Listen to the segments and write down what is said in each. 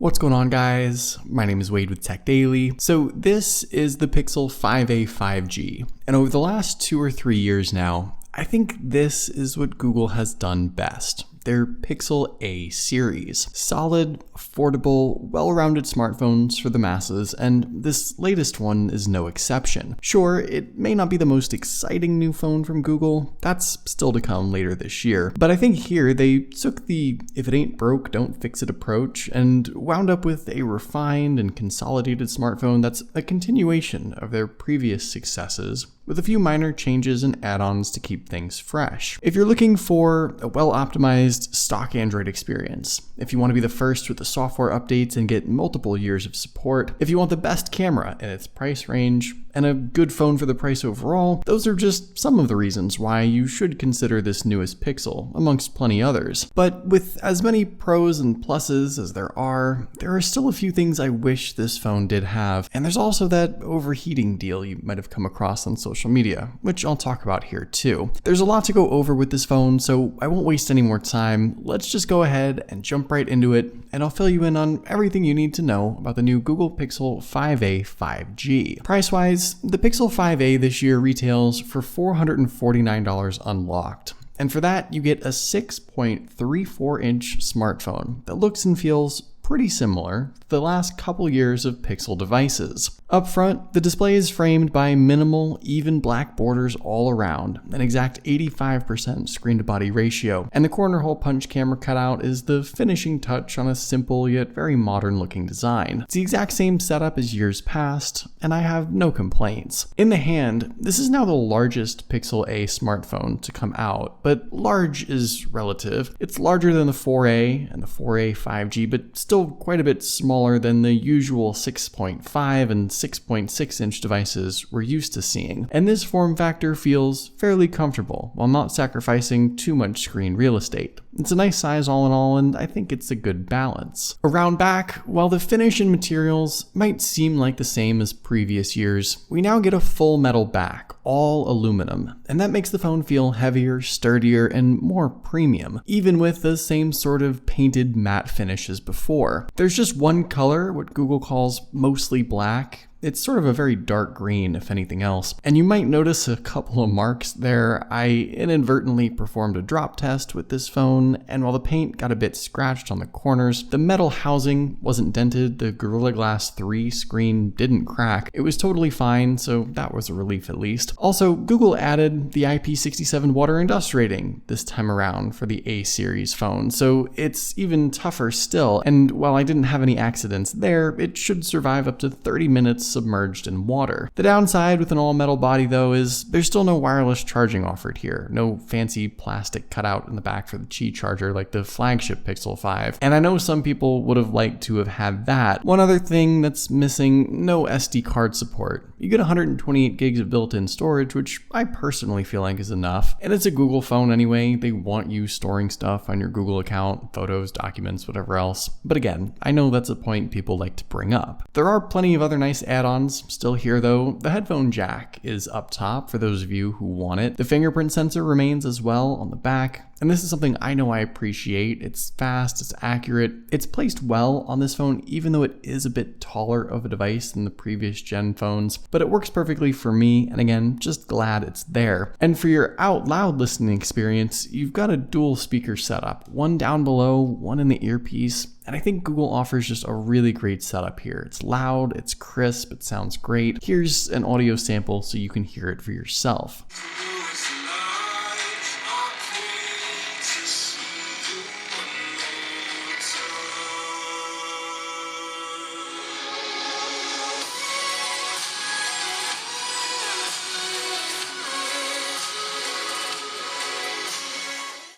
What's going on, guys? My name is Wade with TechDaily. So this is the Pixel 5a 5G, and over the last 2 or 3 years now, I think this is what Google has done best. Their Pixel A series. Solid, affordable, well-rounded smartphones for the masses, and this latest one is no exception. Sure, it may not be the most exciting new phone from Google, that's still to come later this year, but I think here they took the if it ain't broke, don't fix it approach and wound up with a refined and consolidated smartphone that's a continuation of their previous successes, with a few minor changes and add-ons to keep things fresh. If you're looking for a well-optimized stock Android experience, if you want to be the first with the software updates and get multiple years of support, if you want the best camera in its price range, and a good phone for the price overall, those are just some of the reasons why you should consider this newest Pixel, amongst plenty others. But with as many pros and pluses as there are still a few things I wish this phone did have, and there's also that overheating deal you might have come across on social media, which I'll talk about here too. There's a lot to go over with this phone, so I won't waste any more time. Let's just go ahead and jump right into it, and I'll fill you in on everything you need to know about the new Google Pixel 5a 5G. Price-wise, the Pixel 5a this year retails for $449 unlocked. And for that, you get a 6.34-inch smartphone that looks and feels pretty similar to the last couple years of Pixel devices. Up front, the display is framed by minimal, even black borders all around, an exact 85% screen-to-body ratio, and the corner hole punch camera cutout is the finishing touch on a simple yet very modern-looking design. It's the exact same setup as years past, and I have no complaints. In the hand, this is now the largest Pixel A smartphone to come out, but large is relative. It's larger than the 4A and the 4A 5G, but still quite a bit smaller than the usual 6.5 and 6.6-inch devices we're used to seeing. And this form factor feels fairly comfortable while not sacrificing too much screen real estate. It's a nice size all in all, and I think it's a good balance. Around back, while the finish and materials might seem like the same as previous years, we now get a full metal back, all aluminum, and that makes the phone feel heavier, sturdier, and more premium, even with the same sort of painted matte finish as before. There's just one color, what Google calls mostly black. It's sort of a very dark green, if anything else. And you might notice a couple of marks there. I inadvertently performed a drop test with this phone, and while the paint got a bit scratched on the corners, the metal housing wasn't dented, the Gorilla Glass 3 screen didn't crack. It was totally fine, so that was a relief at least. Also, Google added the IP67 water and dust rating this time around for the A series phone, so it's even tougher still, and while I didn't have any accidents there, it should survive up to 30 minutes submerged in water. The downside with an all-metal body though is there's still no wireless charging offered here, no fancy plastic cutout in the back for the Qi charger like the flagship Pixel 5, and I know some people would have liked to have had that. One other thing that's missing, no SD card support. You get 128 gigs of built-in storage, which I personally feel like is enough, and it's a Google phone anyway. They want you storing stuff on your Google account, photos, documents, whatever else, but again, I know that's a point people like to bring up. There are plenty of other nice add-ons still here though. The headphone jack is up top for those of you who want it. The fingerprint sensor remains as well on the back. And this is something I know I appreciate. It's fast, it's accurate, it's placed well on this phone even though it is a bit taller of a device than the previous gen phones, but it works perfectly for me, and again, just glad it's there. And for your out loud listening experience, you've got a dual speaker setup, one down below, one in the earpiece, and I think Google offers just a really great setup here. It's loud, it's crisp, it sounds great. Here's an audio sample so you can hear it for yourself.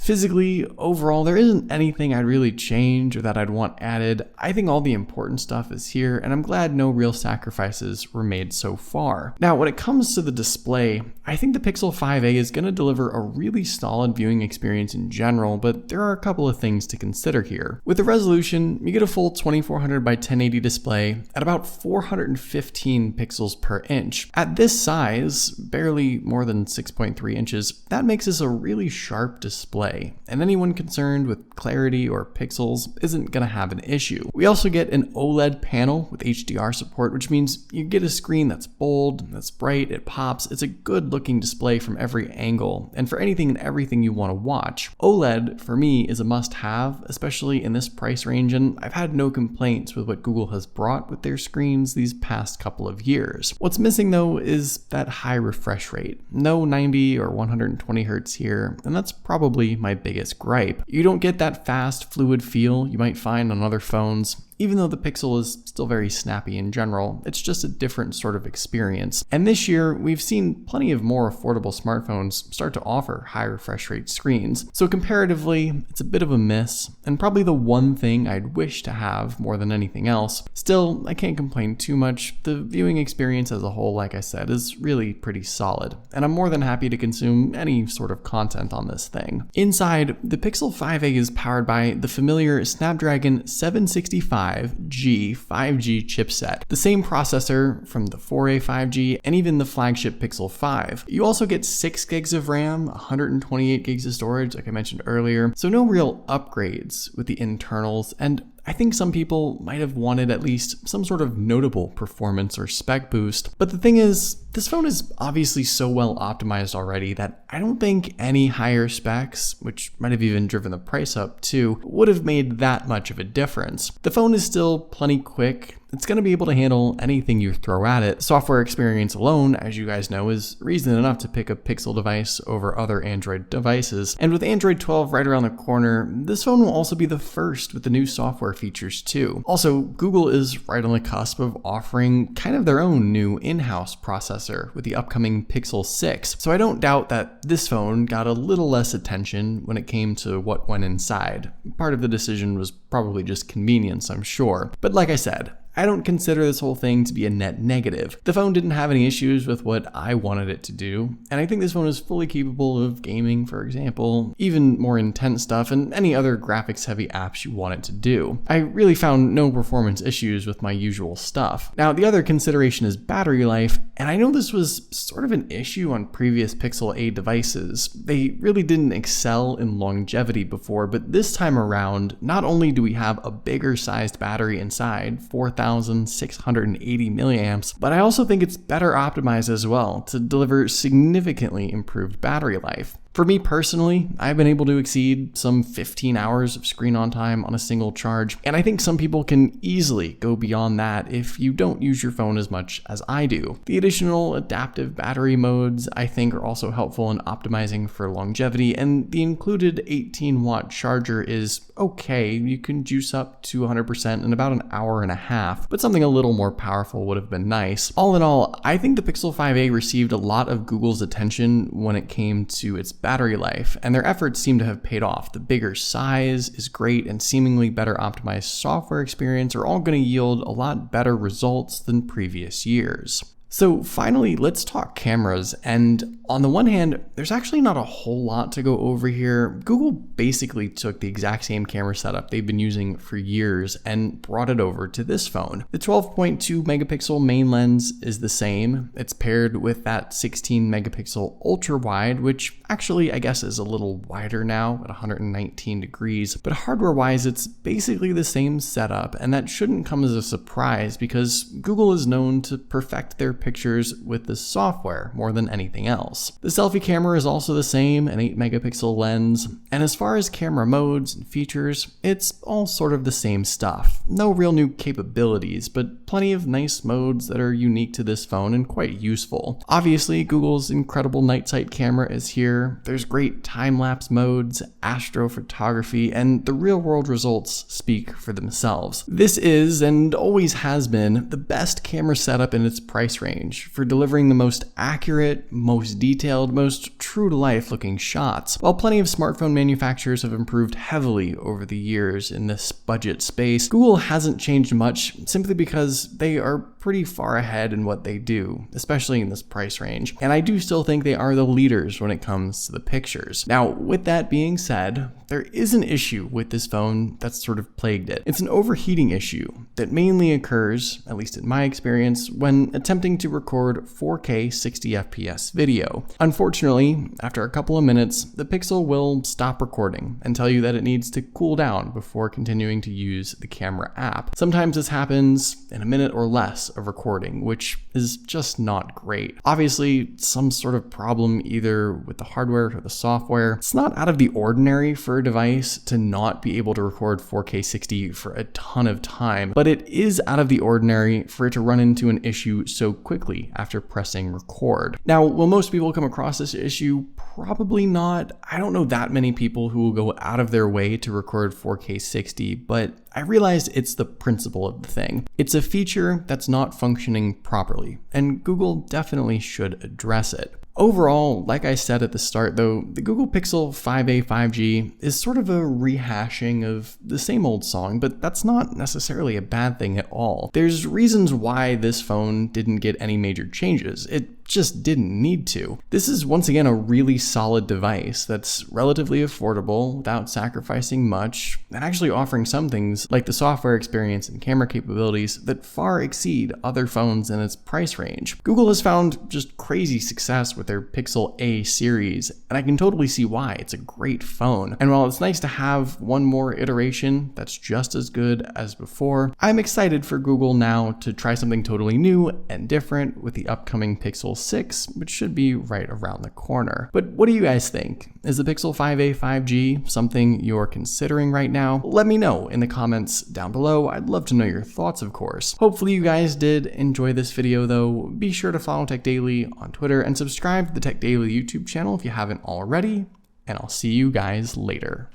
Physically, overall, there isn't anything I'd really change or that I'd want added. I think all the important stuff is here, and I'm glad no real sacrifices were made so far. Now, when it comes to the display, I think the Pixel 5a is going to deliver a really solid viewing experience in general, but there are a couple of things to consider here. With the resolution, you get a full 2400 by 1080 display at about 415 pixels per inch. At this size, barely more than 6.3 inches, that makes this a really sharp display. display, and anyone concerned with clarity or pixels isn't going to have an issue. We also get an OLED panel with HDR support, which means you get a screen that's bold, that's bright, it pops. It's a good looking display from every angle, and for anything and everything you want to watch. OLED for me is a must-have, especially in this price range, and I've had no complaints with what Google has brought with their screens these past couple of years. What's missing though is that high refresh rate. No 90 or 120 Hz here, and that's probably my biggest gripe. You don't get that fast, fluid feel you might find on other phones. Even though the Pixel is still very snappy in general, it's just a different sort of experience. And this year, we've seen plenty of more affordable smartphones start to offer high refresh rate screens. So comparatively, it's a bit of a miss, and probably the one thing I'd wish to have more than anything else. Still, I can't complain too much. The viewing experience as a whole, like I said, is really pretty solid, and I'm more than happy to consume any sort of content on this thing. Inside, the Pixel 5a is powered by the familiar Snapdragon 765G 5G chipset, the same processor from the 4a 5G and even the flagship Pixel 5. You also get 6 gigs of RAM, 128 gigs of storage, like I mentioned earlier, so no real upgrades with the internals, and I think some people might have wanted at least some sort of notable performance or spec boost. But the thing is, this phone is obviously so well optimized already that I don't think any higher specs, which might have even driven the price up too, would have made that much of a difference. The phone is still plenty quick. It's going to be able to handle anything you throw at it. Software experience alone, as you guys know, is reason enough to pick a Pixel device over other Android devices. And with Android 12 right around the corner, this phone will also be the first with the new software features too. Also, Google is right on the cusp of offering kind of their own new in-house processor with the upcoming Pixel 6. So I don't doubt that this phone got a little less attention when it came to what went inside. Part of the decision was probably just convenience, I'm sure. But like I said, I don't consider this whole thing to be a net negative. The phone didn't have any issues with what I wanted it to do, and I think this phone is fully capable of gaming, for example, even more intense stuff, and any other graphics-heavy apps you want it to do. I really found no performance issues with my usual stuff. Now, the other consideration is battery life, and I know this was sort of an issue on previous Pixel A devices. They really didn't excel in longevity before, but this time around, not only do we have a bigger sized battery inside, 4,680 milliamps, but I also think it's better optimized as well to deliver significantly improved battery life. For me personally, I've been able to exceed some 15 hours of screen on time on a single charge, and I think some people can easily go beyond that if you don't use your phone as much as I do. The additional adaptive battery modes I think are also helpful in optimizing for longevity, and the included 18-watt charger is okay. You can juice up to 100% in about an hour and a half, but something a little more powerful would have been nice. All in all, I think the Pixel 5a received a lot of Google's attention when it came to its battery life, and their efforts seem to have paid off. The bigger size is great, and seemingly better optimized software experience are all going to yield a lot better results than previous years. So finally, let's talk cameras. And on the one hand, there's actually not a whole lot to go over here. Google basically took the exact same camera setup they've been using for years and brought it over to this phone. The 12.2 megapixel main lens is the same. It's paired with that 16 megapixel ultra wide, which actually I guess is a little wider now at 119 degrees. But hardware wise, it's basically the same setup, and that shouldn't come as a surprise because Google is known to perfect their pictures with the software more than anything else. The selfie camera is also the same, an 8 megapixel lens, and as far as camera modes and features, it's all sort of the same stuff. No real new capabilities, but plenty of nice modes that are unique to this phone and quite useful. Obviously, Google's incredible night sight camera is here. There's great time-lapse modes, astrophotography, and the real-world results speak for themselves. This is, and always has been, the best camera setup in its price range for delivering the most accurate, most detailed, most true-to-life looking shots. While plenty of smartphone manufacturers have improved heavily over the years in this budget space, Google hasn't changed much simply because they are pretty far ahead in what they do, especially in this price range. And I do still think they are the leaders when it comes to the pictures. Now, with that being said, there is an issue with this phone that's sort of plagued it. It's an overheating issue that mainly occurs, at least in my experience, when attempting to record 4K 60 FPS video. Unfortunately, after a couple of minutes, the Pixel will stop recording and tell you that it needs to cool down before continuing to use the camera app. Sometimes this happens in a minute or less of recording, which is just not great. Obviously, some sort of problem either with the hardware or the software. It's not out of the ordinary for a device to not be able to record 4K 60 for a ton of time, but it is out of the ordinary for it to run into an issue so quickly after pressing record. Now, will most people come across this issue? Probably not. I don't know that many people who will go out of their way to record 4K 60, but I realized it's the principle of the thing. It's a feature that's not functioning properly, and Google definitely should address it. Overall, like I said at the start though, the Google Pixel 5a 5G is sort of a rehashing of the same old song, but that's not necessarily a bad thing at all. There's reasons why this phone didn't get any major changes. It just didn't need to. This is once again a really solid device that's relatively affordable without sacrificing much, and actually offering some things like the software experience and camera capabilities that far exceed other phones in its price range. Google has found just crazy success with their Pixel A series, and I can totally see why. It's a great phone. And while it's nice to have one more iteration that's just as good as before, I'm excited for Google now to try something totally new and different with the upcoming Pixel 6, which should be right around the corner. But what do you guys think? Is the Pixel 5a 5G something you're considering right now? Let me know in the comments down below. I'd love to know your thoughts, of course. Hopefully you guys did enjoy this video though. Be sure to follow TechDaily on Twitter and subscribe to the TechDaily YouTube channel if you haven't already, and I'll see you guys later.